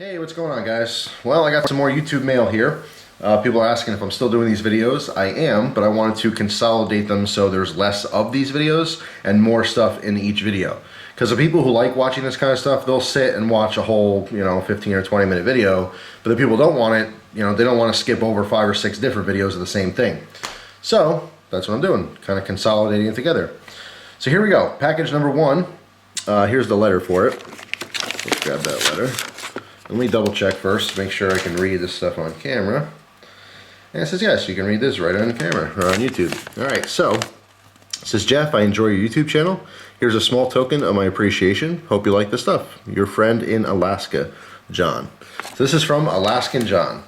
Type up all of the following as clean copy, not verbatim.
Hey, what's going on, guys? Well, I got some more YouTube mail here. People are asking if I'm still doing these videos. I am, but I wanted to consolidate them so there's less of these videos and more stuff in each video. Because the people who like watching this kind of stuff, they'll sit and watch a whole, 15 or 20 minute video. But the people who don't want it, they don't want to skip over 5 or 6 different videos of the same thing. So that's what I'm doing, kind of consolidating it together. So here we go. Package number 1. Here's the letter for it. Let's grab that letter. Let me double check first, make sure I can read this stuff on camera. And it says yes, you can read this right on camera, or on YouTube. Alright, so, it says, Jeff, I enjoy your YouTube channel. Here's a small token of my appreciation. Hope you like the stuff. Your friend in Alaska, John. So this is from Alaskan John.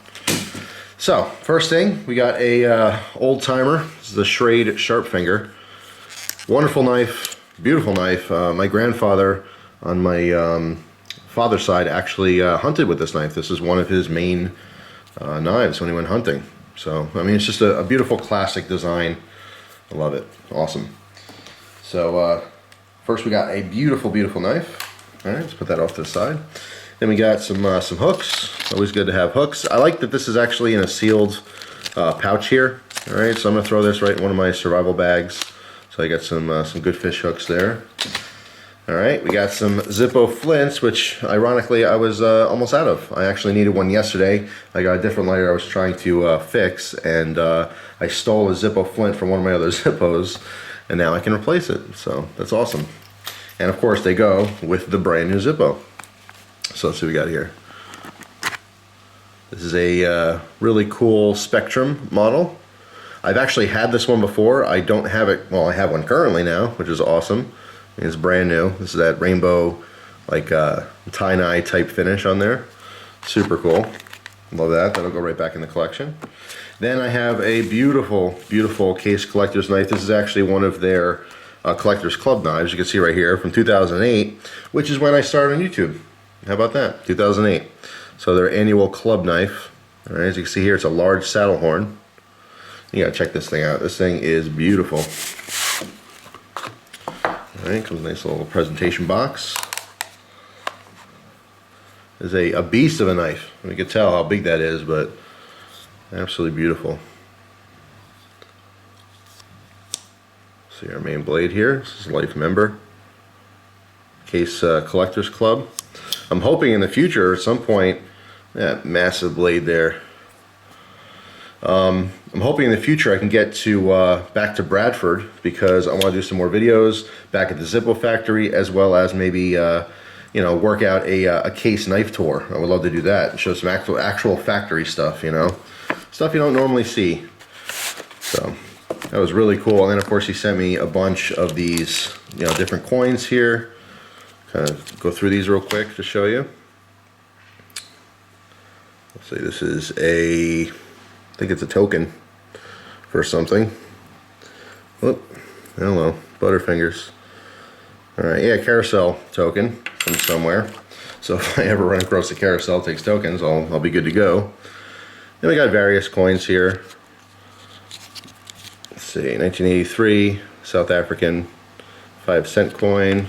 So, first thing, we got a old timer. This is the Schrade Sharp Finger. Wonderful knife, beautiful knife. My grandfather on my father's side actually hunted with this knife. This is one of his main knives when he went hunting. So, I mean, it's just a beautiful classic design. I love it. Awesome. So, first we got a beautiful, beautiful knife. All right, let's put that off to the side. Then we got some hooks. Always good to have hooks. I like that this is actually in a sealed pouch here. All right, so I'm gonna throw this right in one of my survival bags. So I got some good fish hooks there. All right, we got some Zippo flints, which ironically I was almost out of. I actually needed one yesterday. I got a different lighter I was trying to fix, and I stole a Zippo flint from one of my other Zippos, and now I can replace it. So that's awesome. And of course, they go with the brand new Zippo. So let's see what we got here. This is a really cool Spectrum model. I've actually had this one before. I don't have it. Well, I have one currently now, which is awesome. It's brand new. This is that rainbow, like tie-dye type finish on there. Super cool. Love that. That'll go right back in the collection. Then I have a beautiful, beautiful Case Collector's knife. This is actually one of their Collector's Club knives. You can see right here from 2008, which is when I started on YouTube. How about that? 2008. So their annual club knife. All right, as you can see here, it's a large saddle horn. You gotta check this thing out. This thing is beautiful. Alright, comes a nice little presentation box. There's a beast of a knife. You can tell how big that is, but absolutely beautiful. See our main blade here. This is Life Member. Case Collectors Club. I'm hoping in the future at some point, that massive blade there. I'm hoping in the future I can get to back to Bradford, because I want to do some more videos back at the Zippo factory, as well as maybe work out a Case knife tour. I would love to do that and show some actual factory stuff, stuff you don't normally see. So that was really cool. And then of course he sent me a bunch of these different coins here. Kind of go through these real quick to show you. Let's see, this is I think it's a token for something. Whoop, I don't know, Butterfingers. Alright, yeah, carousel token from somewhere. So if I ever run across a carousel that takes tokens, I'll be good to go. Then we got various coins here. Let's see, 1983, South African 5-cent coin.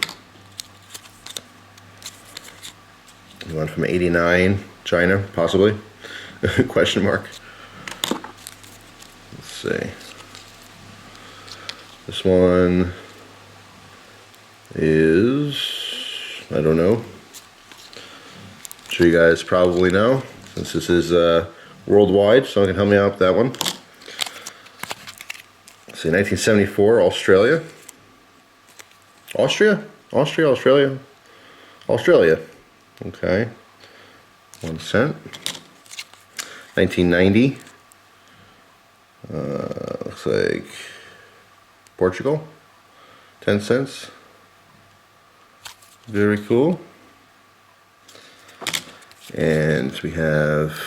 One from 89, China, possibly. Question mark. See. This one is, I don't know. I'm sure you guys probably know, since this is worldwide, someone can help me out with that one. Let's see, 1974, Australia. Austria? Austria, Australia? Australia. Okay. 1 cent. 1990. Looks like Portugal, 10 cents. Very cool. And we have,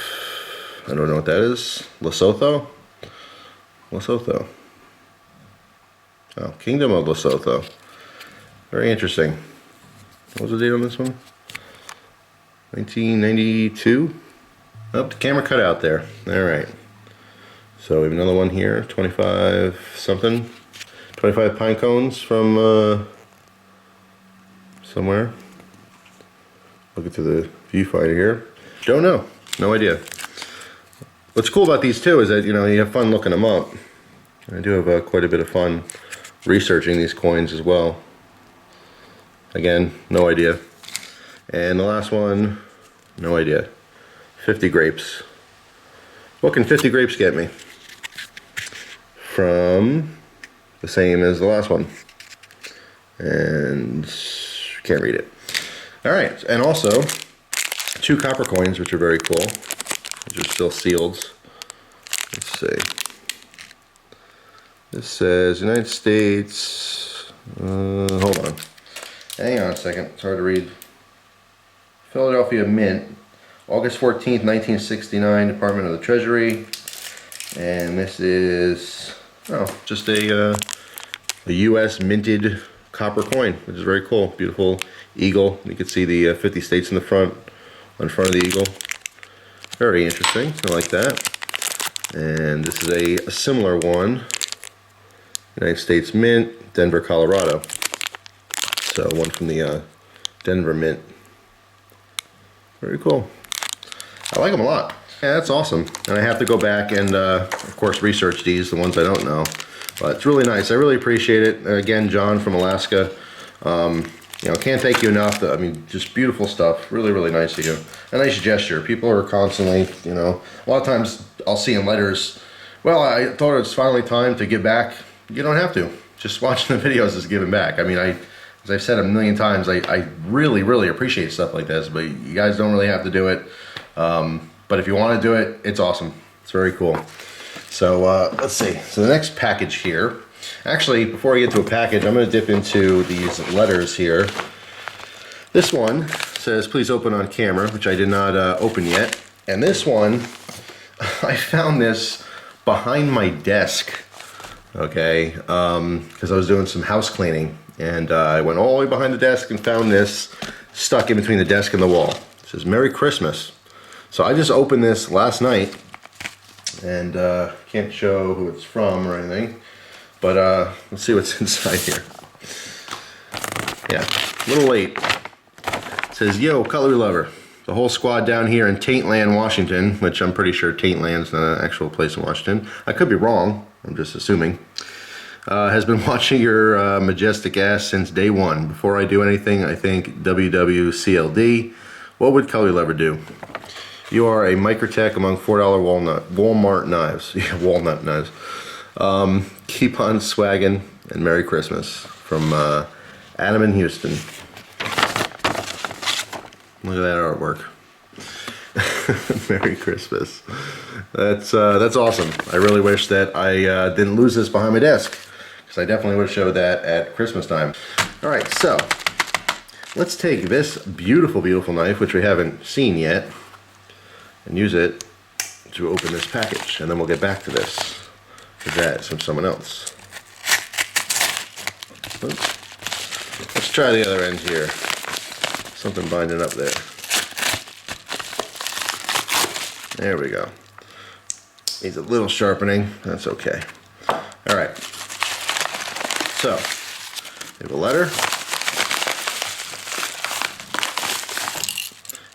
I don't know what that is, Lesotho? Lesotho. Oh, Kingdom of Lesotho. Very interesting. What was the date on this one? 1992? Oh, the camera cut out there. Alright. So we have another one here, 25 something, 25 pine cones from somewhere. Looking through the viewfinder here. Don't know. No idea. What's cool about these too is that, you know, you have fun looking them up. I do have quite a bit of fun researching these coins as well. Again, no idea. And the last one, no idea. 50 grapes. What can 50 grapes get me? From the same as the last one. And can't read it. Alright, and also 2 copper coins, which are very cool, which are still sealed. Let's see. This says United States, hold on. Hang on a second, it's hard to read. Philadelphia Mint, August 14th, 1969, Department of the Treasury. And this is, just a U.S. minted copper coin, which is very cool. Beautiful eagle. You can see the 50 states in the front, on front of the eagle. Very interesting, I like that. And this is a similar one. United States Mint, Denver, Colorado. So one from the Denver Mint. Very cool. I like them a lot. Yeah, that's awesome. And I have to go back and, of course, research these, the ones I don't know. But it's really nice. I really appreciate it. Again, John from Alaska. You know, can't thank you enough. I mean, just beautiful stuff. Really, really nice of you. A nice gesture. People are constantly, you know, a lot of times I'll see in letters, well, I thought it was finally time to give back. You don't have to. Just watching the videos is giving back. I mean, as I've said a million times, I really, really appreciate stuff like this, but you guys don't really have to do it. But if you want to do it, it's awesome. It's very cool. So let's see. So the next package here, actually, before I get to a package, I'm going to dip into these letters here. This one says, please open on camera, which I did not open yet. And this one, I found this behind my desk, okay, because I was doing some house cleaning. And I went all the way behind the desk and found this stuck in between the desk and the wall. It says, Merry Christmas. So I just opened this last night, and can't show who it's from or anything, but let's see what's inside here. Yeah, a little late. It says, yo, cutlery lover. The whole squad down here in Taintland, Washington, which I'm pretty sure Taintland's not an actual place in Washington. I could be wrong, I'm just assuming. Has been watching your majestic ass since day one. Before I do anything, I think WWCLD. What would cutlery lover do? You are a microtech among $4 Walmart knives. Yeah, walnut knives. Keep on swagging and Merry Christmas from Adam in Houston. Look at that artwork. Merry Christmas. That's awesome. I really wish that I didn't lose this behind my desk, because I definitely would have showed that at Christmas time. All right, so let's take this beautiful, beautiful knife, which we haven't seen yet, and use it to open this package, and then we'll get back to this, because that is from someone else. Oops. Let's try the other end here. Something binding up there. There we go. Needs a little sharpening. That's okay. All right. So, we have a letter.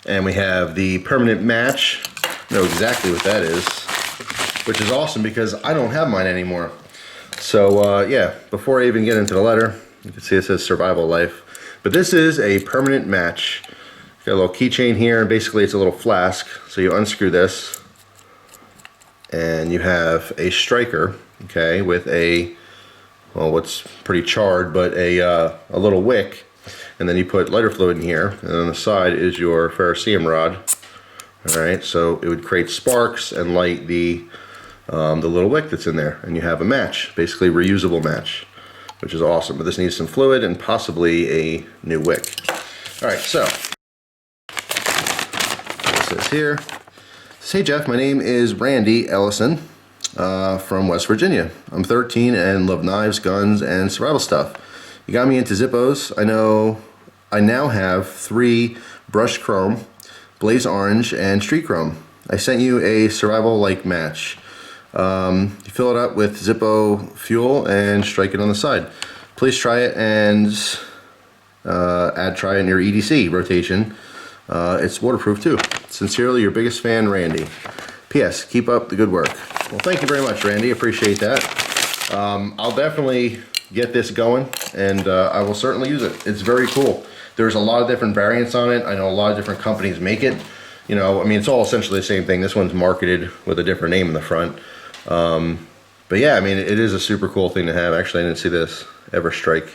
And we have the permanent match. I know exactly what that is, which is awesome because I don't have mine anymore. So, yeah, before I even get into the letter, you can see it says Survival Life. But this is a permanent match. Got a little keychain here, and basically it's a little flask. So you unscrew this, and you have a striker, okay, with a, well, what's pretty charred, but a little wick. And then you put lighter fluid in here, and on the side is your ferrocerium rod. All right, so it would create sparks and light the little wick that's in there, and you have a match, basically reusable match, which is awesome. But this needs some fluid and possibly a new wick. All right, so it says here, hey Jeff, my name is Randy Ellison from West Virginia. I'm 13 and love knives, guns, and survival stuff. You got me into Zippos. I now have 3 brushed chrome, blaze orange, and street chrome. I sent you a survival-like match. You fill it up with Zippo fuel and strike it on the side. Please try it and try it in your EDC rotation. It's waterproof too. Sincerely, your biggest fan, Randy. P.S. Keep up the good work. Well, thank you very much, Randy. Appreciate that. I'll definitely get this going, and I will certainly use it. It's very cool. There's a lot of different variants on it. I know a lot of different companies make it. You know, I mean, it's all essentially the same thing. This one's marketed with a different name in the front. But yeah, I mean, it is a super cool thing to have. Actually, I didn't see this. Ever Strike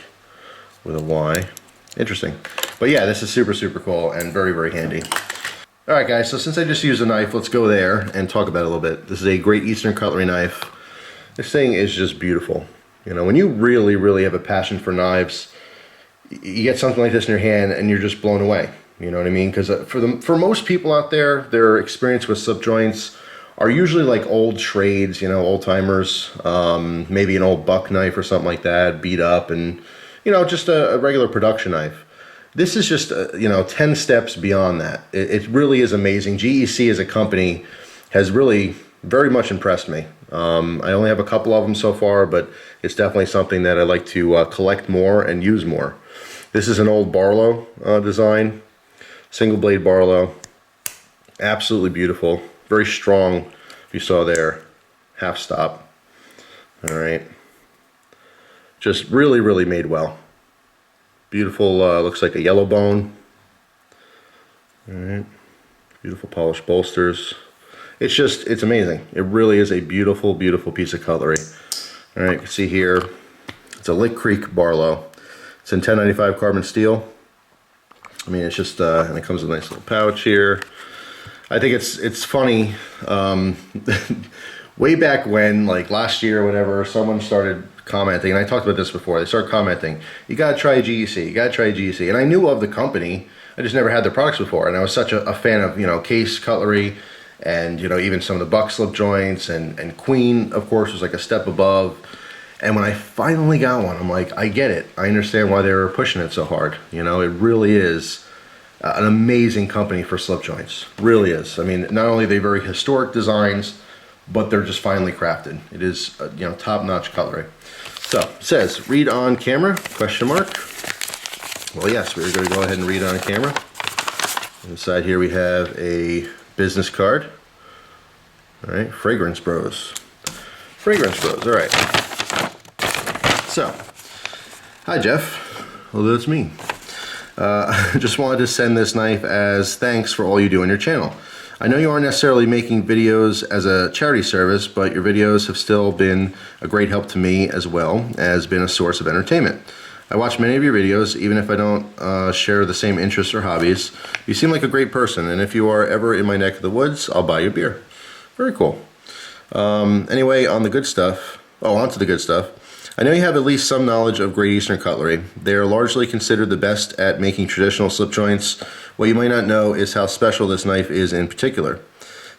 with a Y. Interesting. But yeah, this is super, super cool and very, very handy. All right, guys, so since I just used a knife, let's go there and talk about it a little bit. This is a great Eastern Cutlery knife. This thing is just beautiful. You know, when you really, really have a passion for knives, you get something like this in your hand and you're just blown away. You know what I mean? Because for most people out there, their experience with slip joints are usually like old trades, you know, old timers, maybe an old buck knife or something like that, beat up, and, you know, just a regular production knife. This is just, you know, 10 steps beyond that. It really is amazing. GEC as a company has really very much impressed me. I only have a couple of them so far, but it's definitely something that I like to collect more and use more. This is an old Barlow design, single blade Barlow. Absolutely beautiful. Very strong, if you saw there, half stop. All right. Just really, really made well. Beautiful, looks like a yellow bone. All right. Beautiful polished bolsters. It's just, it's amazing. It really is a beautiful, beautiful piece of cutlery. All right, you can see here, it's a Lick Creek Barlow. It's in 1095 carbon steel. I mean, it's just, and it comes with a nice little pouch here. I think it's funny, way back when, like last year or whatever, someone started commenting, and I talked about this before, they started commenting, you gotta try GEC, you gotta try GEC. And I knew of the company, I just never had their products before, and I was such a fan of, you know, Case Cutlery, and, you know, even some of the buck slip joints, and Queen, of course, was like a step above. And when I finally got one, I'm like, I get it. I understand why they were pushing it so hard. You know, it really is an amazing company for slip joints. Really is. I mean, not only are they very historic designs, but they're just finely crafted. It is, you know, top-notch cutlery. So, it says, read on camera, question mark. Well, yes, we're going to go ahead and read on camera. Inside here we have a business card. All right, Fragrance Bros. Fragrance Bros, all right. So, hi Jeff, although it's me. Just wanted to send this knife as thanks for all you do on your channel. I know you aren't necessarily making videos as a charity service, but your videos have still been a great help to me as well as been a source of entertainment. I watch many of your videos, even if I don't share the same interests or hobbies. You seem like a great person, and if you are ever in my neck of the woods, I'll buy you a beer. Very cool. Anyway, on the good stuff, on to the good stuff. I know you have at least some knowledge of Great Eastern Cutlery. They are largely considered the best at making traditional slip joints. What you might not know is how special this knife is in particular.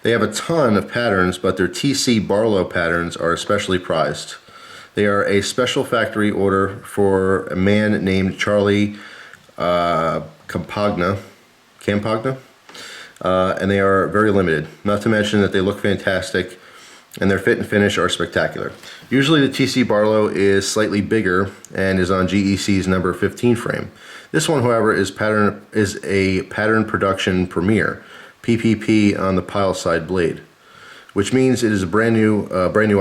They have a ton of patterns, but their TC Barlow patterns are especially prized. They are a special factory order for a man named Charlie Campagna, and they are very limited. Not to mention that they look fantastic, and their fit and finish are spectacular. Usually the TC Barlow is slightly bigger and is on GEC's number 15 frame. This one, however, is a pattern production premiere, PPP on the pile side blade, which means it is a brand new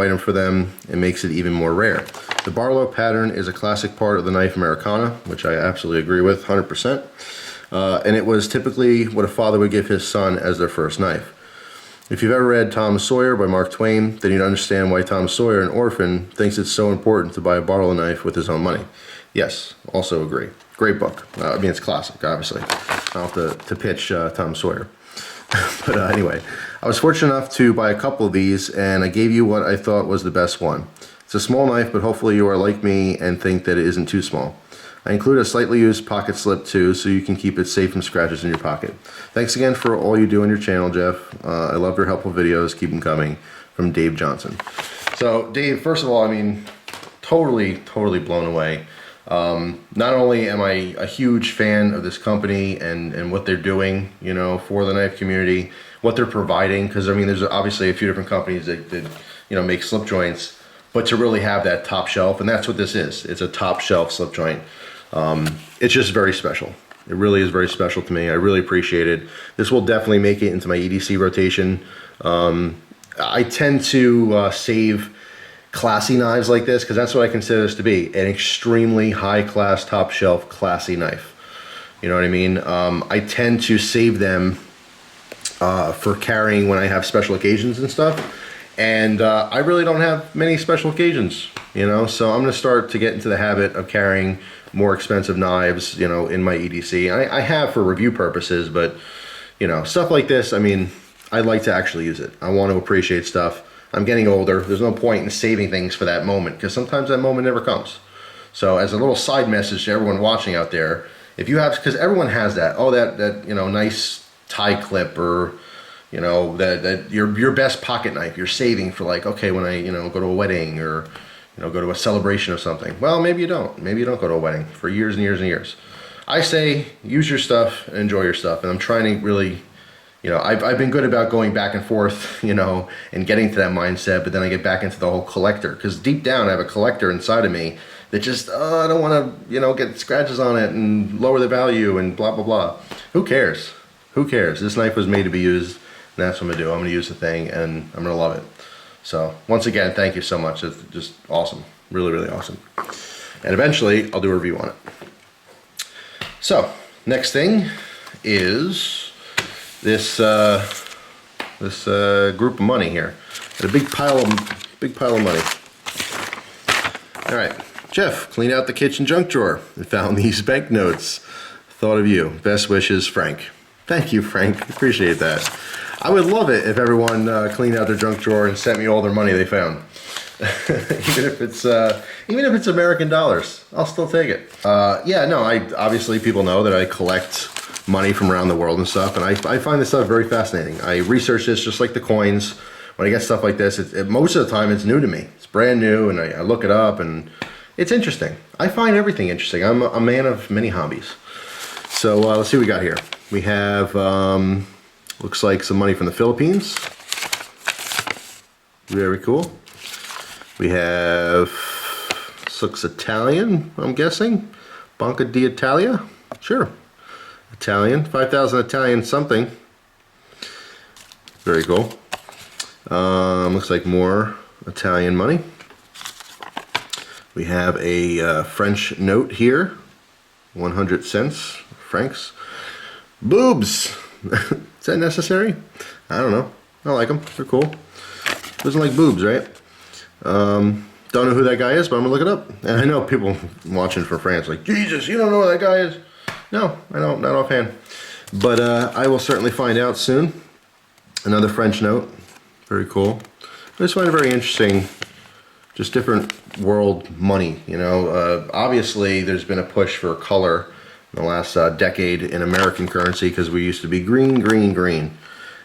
item for them and makes it even more rare. The Barlow pattern is a classic part of the knife Americana, which I absolutely agree with, 100%. And it was typically what a father would give his son as their first knife. If you've ever read Tom Sawyer by Mark Twain, then you'd understand why Tom Sawyer, an orphan, thinks it's so important to buy a Barlow knife with his own money. Yes, also agree. Great book. I mean, it's classic, obviously. I'll have to pitch Tom Sawyer. But anyway, I was fortunate enough to buy a couple of these, and I gave you what I thought was the best one. It's a small knife, but hopefully you are like me and think that it isn't too small. I include a slightly used pocket slip too, so you can keep it safe from scratches in your pocket. Thanks again for all you do on your channel, Jeff. I love your helpful videos. Keep them coming. From Dave Johnson. So Dave, first of all, I mean, totally blown away. Not only am I a huge fan of this company and what they're doing, you know, for the knife community, what they're providing, because I mean, there's obviously a few different companies that you know, make slip joints, but to really have that top shelf, and that's what this is. It's a top shelf slip joint. It's just very special. It really is very special to me. I really appreciate it. This will definitely make it into my EDC rotation. I tend to save classy knives like this because that's what I consider this to be, an extremely high-class, top-shelf, classy knife. You know what I mean? I tend to save them for carrying when I have special occasions and stuff. And I really don't have many special occasions, you know, so I'm going to start to get into the habit of carrying more expensive knives, you know, in my EDC. I have for review purposes, but, you know, stuff like this, I mean, I like to actually use it. I want to appreciate stuff. I'm getting older. There's no point in saving things for that moment because sometimes that moment never comes. So as a little side message to everyone watching out there, if you have, because everyone has that, oh, that you know, nice tie clip or, you know, that your best pocket knife you're saving for, like, okay, when I, you know, go to a wedding or, you know, go to a celebration or something. Well, maybe you don't. Maybe you don't go to a wedding for years and years and years. I say use your stuff and enjoy your stuff. And I'm trying to really, you know, I've been good about going back and forth, you know, and getting to that mindset, but then I get back into the whole collector. Because deep down I have a collector inside of me that just, I don't want to, you know, get scratches on it and lower the value and blah, blah, blah. Who cares? Who cares? This knife was made to be used. And that's what I'm going to do. I'm going to use the thing and I'm going to love it. So once again, thank you so much. It's just awesome. Really, really awesome. And eventually I'll do a review on it. So next thing is this group of money here. Got a big pile of money. All right, Jeff cleaned out the kitchen junk drawer and found these banknotes. Thought of you. Best wishes, Frank. Thank you, Frank. Appreciate that. I would love it if everyone cleaned out their junk drawer and sent me all their money they found. even if it's American dollars, I'll still take it. Yeah, no, obviously people know that I collect money from around the world and stuff, and I find this stuff very fascinating. I research this just like the coins. When I get stuff like this, most of the time it's new to me. It's brand new, and I look it up, and it's interesting. I find everything interesting. I'm a man of many hobbies. So let's see what we got here. We have, looks like some money from the Philippines. Very cool. We have, this looks Italian, I'm guessing. Banca d'Italia? Sure. Italian, 5,000 Italian something. Very cool. Looks like more Italian money. We have a French note here. 100 cents, francs. Boobs! Is that necessary? I don't know. I like them. They're cool. Doesn't like boobs, right? Don't know who that guy is, but I'm gonna look it up. And I know people watching from France like, Jesus, you don't know who that guy is? No, I don't, not offhand. But I will certainly find out soon. Another French note. Very cool. I just find it very interesting. Just different world money, you know. Obviously, there's been a push for color in the last decade in American currency because we used to be green, green, green.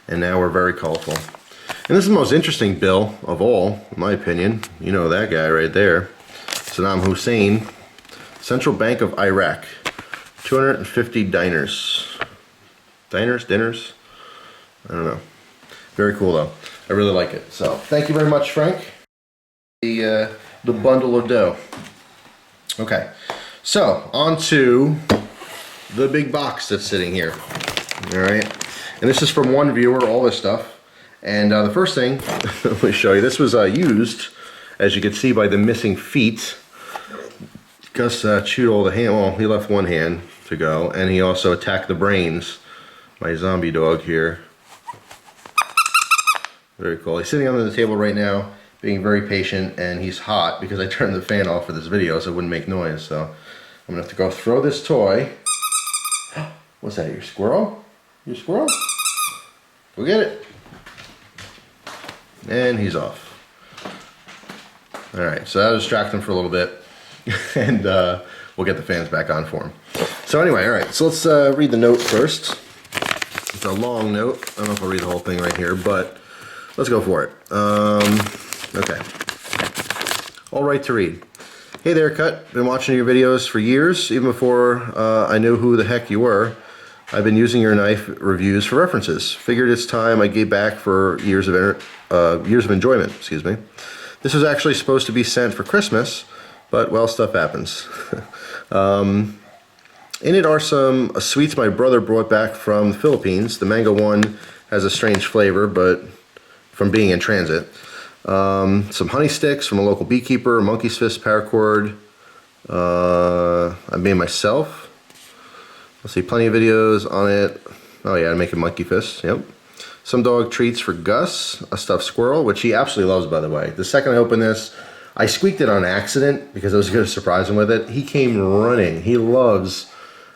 And now we're very colorful. And this is the most interesting bill of all, in my opinion. You know that guy right there. Saddam Hussein. Central Bank of Iraq. 250 diners. Dinners? I don't know. Very cool though. I really like it. So, thank you very much, Frank. The bundle of dough. Okay. So, on to the big box that's sitting here. Alright. And this is from one viewer, all this stuff. And the first thing, let me show you. This was used, as you can see, by the missing feet. Gus chewed all the hand. Well, he left one hand to go, and he also attacked the brains. My zombie dog here. Very cool. He's sitting under the table right now, being very patient, and he's hot because I turned the fan off for this video so it wouldn't make noise. So I'm gonna have to go throw this toy. What's that? Your squirrel? Your squirrel? Go get it. And he's off. Alright, so that'll distract him for a little bit. And we'll get the fans back on for him. So anyway, alright, so let's read the note first. It's a long note. I don't know if I'll read the whole thing right here, but let's go for it. Okay. All right to read. Hey there, Cut. Been watching your videos for years, even before I knew who the heck you were. I've been using your knife reviews for references. Figured it's time I gave back for years of enjoyment. Excuse me. This was actually supposed to be sent for Christmas, but well, stuff happens. In it are some sweets my brother brought back from the Philippines. The mango one has a strange flavor, but from being in transit. Some honey sticks from a local beekeeper, monkey's fist paracord. I made myself. Let's see, plenty of videos on it. Oh yeah, I'm making monkey fists, yep. Some dog treats for Gus, a stuffed squirrel, which he absolutely loves, by the way. The second I opened this, I squeaked it on accident because I was going to surprise him with it. He came running. He loves,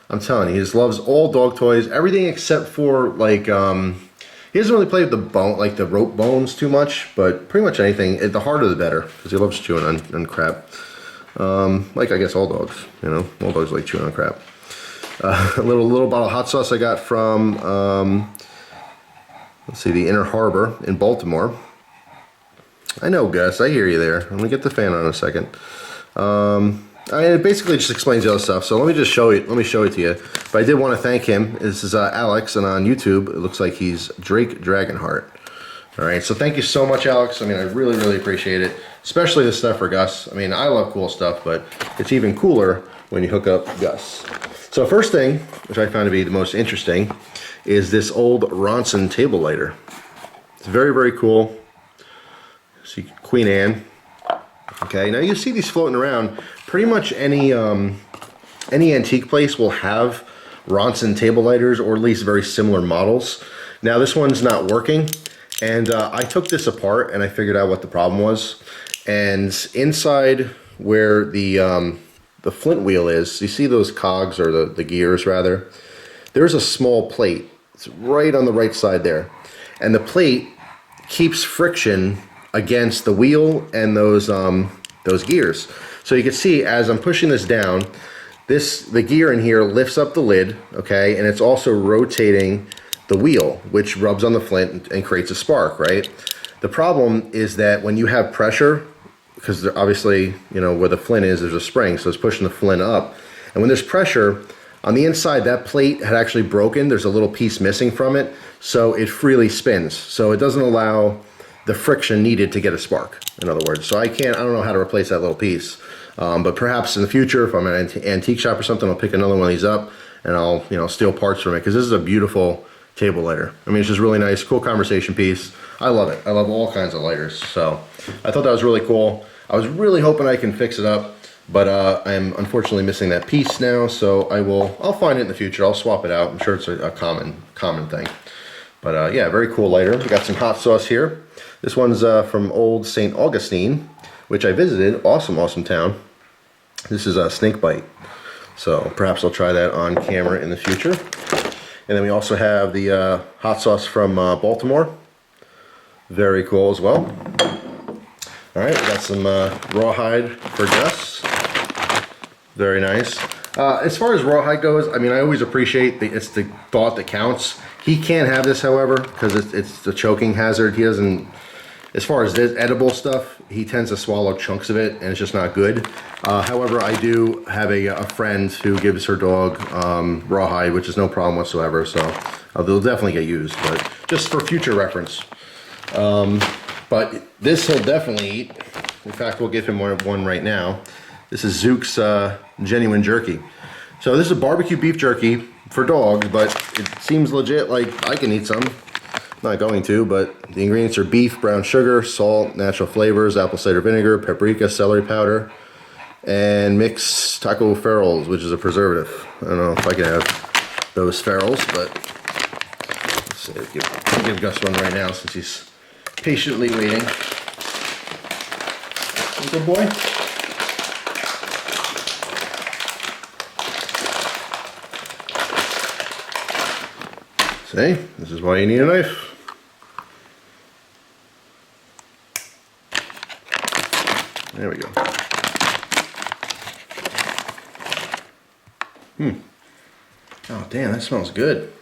I'm telling you, he just loves all dog toys, everything except for like, he doesn't really play with the bone, like the rope bones too much, but pretty much anything, the harder the better, because he loves chewing on crap. Like I guess all dogs, you know, all dogs like chewing on crap. A little bottle of hot sauce I got from, let's see, the Inner Harbor in Baltimore. I know, Gus, I hear you there. I'm gonna get the fan on in a second. It basically just explains the other stuff, so let me just show it. Let me show it to you. But I did want to thank him. This is Alex, and on YouTube it looks like he's Drake Dragonheart. All right, so thank you so much, Alex. I mean, I really, really appreciate it, especially the stuff for Gus. I mean, I love cool stuff, but it's even cooler when you hook up Gus. So first thing, which I found to be the most interesting, is this old Ronson table lighter. It's very, very cool. See Queen Anne. Okay, now you see these floating around. Pretty much any antique place will have Ronson table lighters, or at least very similar models. Now this one's not working, and I took this apart and I figured out what the problem was. And inside where the flint wheel is, you see those cogs, or the gears rather, there's a small plate. It's right on the right side there. And the plate keeps friction against the wheel and those gears. So you can see as I'm pushing this down, the gear in here lifts up the lid, okay, and it's also rotating the wheel, which rubs on the flint and creates a spark, right? The problem is that when you have pressure, because obviously, you know, where the flint is, there's a spring, so it's pushing the flint up. And when there's pressure, on the inside, that plate had actually broken. There's a little piece missing from it, so it freely spins. So it doesn't allow the friction needed to get a spark, in other words. So I don't know how to replace that little piece. But perhaps in the future, if I'm at an antique shop or something, I'll pick another one of these up and I'll, you know, steal parts from it, because this is a beautiful table lighter. I mean, it's just really nice, cool conversation piece. I love it. I love all kinds of lighters. So I thought that was really cool. I was really hoping I can fix it up, but I am unfortunately missing that piece now. So I'll find it in the future. I'll swap it out. I'm sure it's a common thing. But yeah, very cool lighter. We got some hot sauce here. This one's from Old St. Augustine, which I visited. Awesome, awesome town. This is a snake bite. So perhaps I'll try that on camera in the future. And then we also have the hot sauce from Baltimore. Very cool as well. All right, we got some rawhide for Gus. Very nice. As far as rawhide goes, I mean, I always appreciate it's the thought that counts. He can't have this, however, because it's the choking hazard. He doesn't, as far as this edible stuff, he tends to swallow chunks of it, and it's just not good. However, I do have a friend who gives her dog rawhide, which is no problem whatsoever, so they'll definitely get used, but just for future reference. But this he'll definitely eat. In fact, we'll give him one right now. This is Zook's genuine jerky. So this is a barbecue beef jerky for dogs, but it seems legit like I can eat some. Not going to, but the ingredients are beef, brown sugar, salt, natural flavors, apple cider vinegar, paprika, celery powder, and mixed taco ferals, which is a preservative. I don't know if I can have those ferals, but let's see, give Gus one right now since he's patiently waiting. Good boy. See, this is why you need a knife. There we go. Oh damn, that smells good.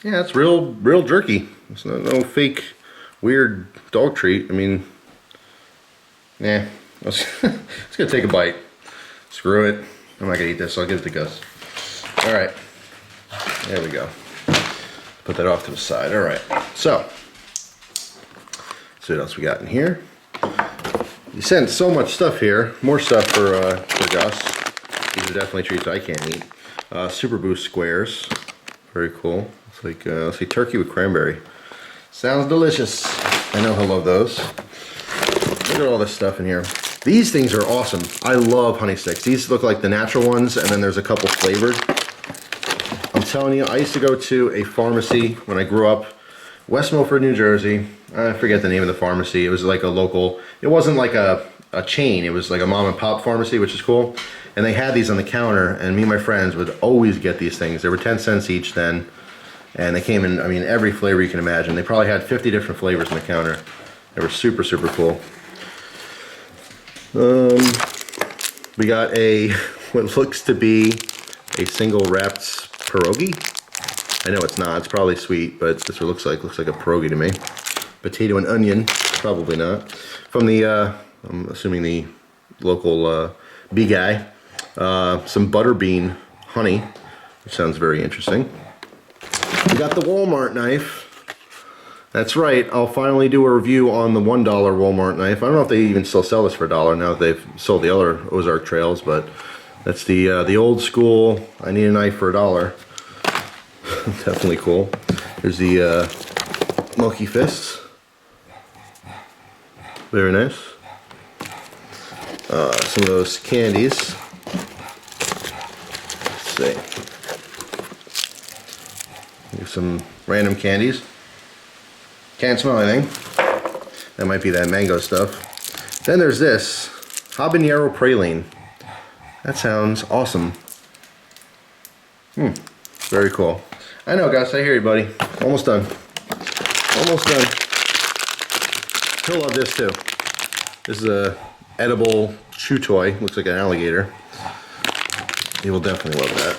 Yeah, it's real jerky. It's no fake weird dog treat. I mean, nah. Let's gonna take a bite. Screw it. I'm not gonna eat this, so I'll give it to Gus. All right. There we go. Put that off to the side. All right. So, let's see what else we got in here. You sent so much stuff here. More stuff for Gus. These are definitely treats I can't eat. Super Boost squares. Very cool. It's like, let's see, turkey with cranberry. Sounds delicious. I know he'll love those. Look at all this stuff in here. These things are awesome. I love honey sticks. These look like the natural ones, and then there's a couple flavored. I'm telling you, I used to go to a pharmacy when I grew up, West Milford, New Jersey. I forget the name of the pharmacy. It was like a local, it wasn't like a chain. It was like a mom and pop pharmacy, which is cool. And they had these on the counter, and me and my friends would always get these things. They were 10 cents each then, and they came in, I mean, every flavor you can imagine. They probably had 50 different flavors on the counter. They were super, super cool. We got a, what looks to be a single wrapped pierogi. I know it's not, it's probably sweet, but this looks like a pierogi to me. Potato and onion, probably not. From the, I'm assuming the local bee guy. Some butterbean honey, which sounds very interesting. We got the Walmart knife. That's right, I'll finally do a review on the $1 Walmart knife. I don't know if they even still sell this for $1 now that they've sold the other Ozark Trails, but that's the old school, I need a knife for $1. Definitely cool. There's the Milky Fists. Very nice. Some of those candies. Let's see. Here's some random candies. Can't smell anything. That might be that mango stuff. Then there's this habanero praline. That sounds awesome. Very cool. I know, guys. I hear you, buddy. Almost done. Almost done. He'll love this too. This is a edible chew toy. Looks like an alligator. He will definitely love that.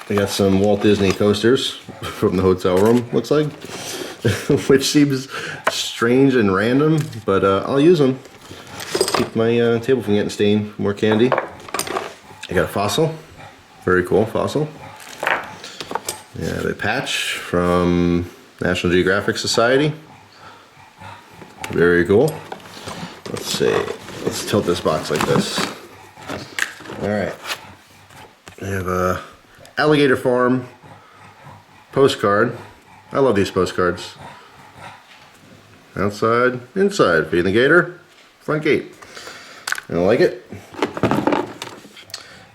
We got some Walt Disney coasters from the hotel room, looks like. Which seems strange and random, but I'll use them. Keep my table from getting stained. More candy. I got a fossil. Very cool fossil. Yeah, the patch from National Geographic Society. Very cool. Let's see. Let's tilt this box like this. Alright. We have a Alligator Farm postcard. I love these postcards. Outside, inside. Feeding the gator, front gate. I like it.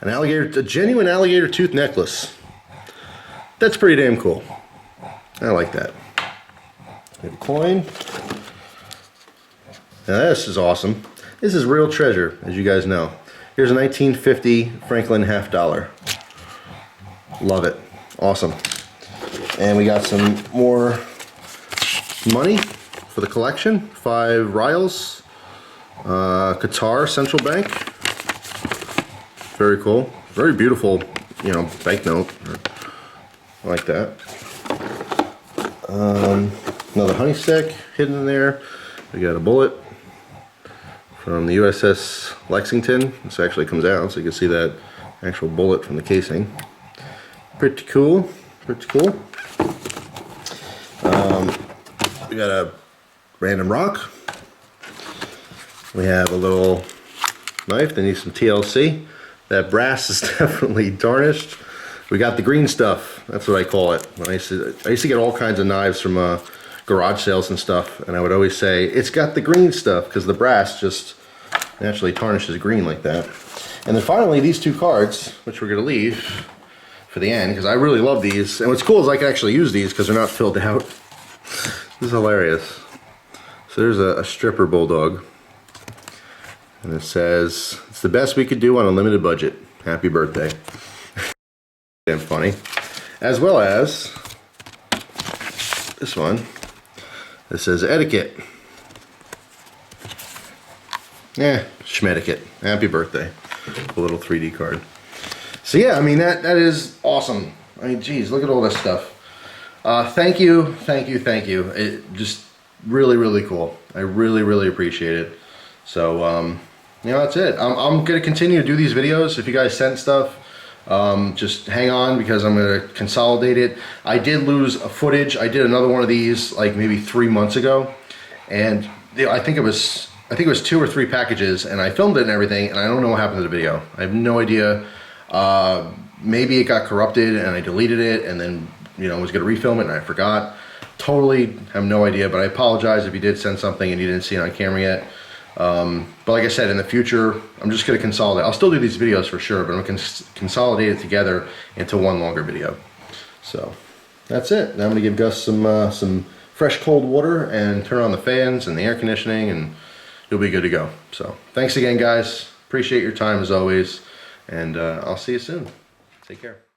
An alligator, a genuine alligator tooth necklace. That's pretty damn cool. I like that. We have a coin. Now this is awesome. This is real treasure, as you guys know. Here's a 1950 Franklin half dollar. Love it. Awesome. And we got some more money for the collection. 5 Rials. Qatar Central Bank. Very cool. Very beautiful, you know, banknote. I like that. Another honey stick hidden in there. We got a bullet from the USS Lexington. This actually comes out, so you can see that actual bullet from the casing. Pretty cool. Pretty cool. We got a random rock. We have a little knife that needs some TLC. That brass is definitely tarnished. We got the green stuff. That's what I call it. When I used to get all kinds of knives from garage sales and stuff, and I would always say it's got the green stuff because the brass just naturally tarnishes green like that. And then finally, these 2 cards, which we're gonna leave for the end because I really love these. And what's cool is I can actually use these because they're not filled out. This is hilarious. So there's a stripper bulldog. And it says, it's the best we could do on a limited budget. Happy birthday. Damn funny. As well as this one. It says etiquette. Yeah, schmetiquette. Happy birthday. A little 3D card. So yeah, I mean, that is awesome. I mean, geez, look at all this stuff. Thank you. It just really, really cool. I really, really appreciate it. So, you know, that's it. I'm going to continue to do these videos. If you guys sent stuff, just hang on because I'm going to consolidate it. I did lose a footage. I did another one of these like maybe 3 months ago. And I think it was 2 or 3 packages, and I filmed it and everything, and I don't know what happened to the video. I have no idea. Maybe it got corrupted and I deleted it and then, you know, was going to refilm it and I forgot. Totally have no idea, but I apologize if you did send something and you didn't see it on camera yet. But like I said, in the future, I'm just going to consolidate. I'll still do these videos for sure, but I'm going to consolidate it together into one longer video. So that's it. Now I'm going to give Gus some fresh cold water and turn on the fans and the air conditioning, and you'll be good to go. So thanks again, guys. Appreciate your time as always, and I'll see you soon. Take care.